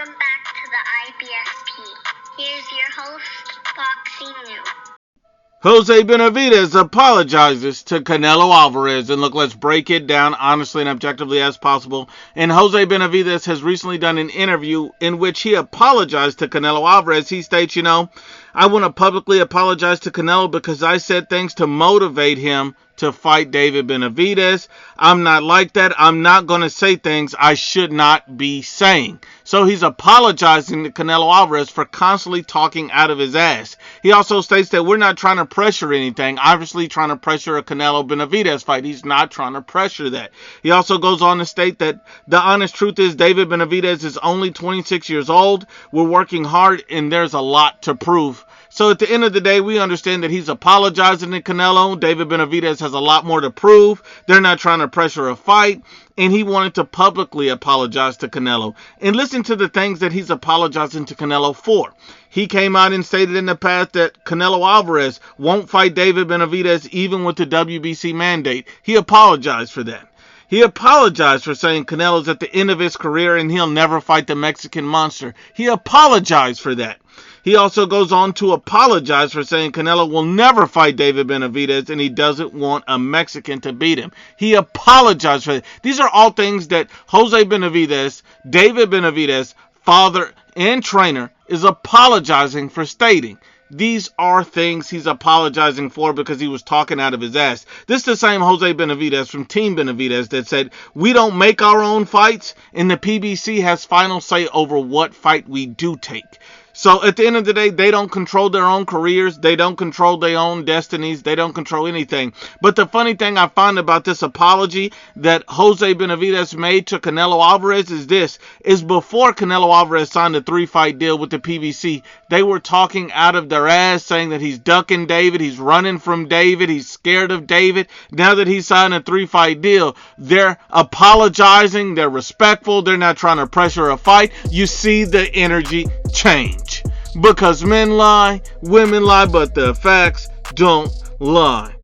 Welcome back to the IBFP. Here's your host, Boxing New. Jose Benavidez apologizes to Canelo Alvarez. And look, let's break it down honestly and objectively as possible. And Jose Benavidez has recently done an interview in which he apologized to Canelo Alvarez. He states, I want to publicly apologize to Canelo because I said things to motivate him to fight David Benavidez. I'm not like that. I'm not going to say things I should not be saying. So he's apologizing to Canelo Alvarez for constantly talking out of his ass. He also states that we're not trying to pressure anything. Obviously trying to pressure a Canelo Benavidez fight. He's not trying to pressure that. He also goes on to state that the honest truth is David Benavidez is only 26 years old. We're working hard and there's a lot to prove. So at the end of the day, we understand that he's apologizing to Canelo. David Benavidez has a lot more to prove. They're not trying to pressure a fight. And he wanted to publicly apologize to Canelo. And listen to the things that he's apologizing to Canelo for. He came out and stated in the past that Canelo Alvarez won't fight David Benavidez even with the WBC mandate. He apologized for that. He apologized for saying Canelo's at the end of his career and he'll never fight the Mexican monster. He apologized for that. He also goes on to apologize for saying Canelo will never fight David Benavidez and he doesn't want a Mexican to beat him. He apologized for that. These are all things that Jose Benavidez, David Benavidez, father and trainer, is apologizing for stating. These are things he's apologizing for because he was talking out of his ass. This is the same Jose Benavidez from Team Benavidez that said, we don't make our own fights and the PBC has final say over what fight we do take. So at the end of the day, they don't control their own careers. They don't control their own destinies. They don't control anything. But the funny thing I find about this apology that Jose Benavidez made to Canelo Alvarez is before Canelo Alvarez signed a 3-fight deal with the PBC, they were talking out of their ass saying that he's ducking David, he's running from David, he's scared of David. Now that he's signed a 3-fight deal, they're apologizing, they're respectful, they're not trying to pressure a fight. You see the energy change. Because men lie, women lie, but the facts don't lie.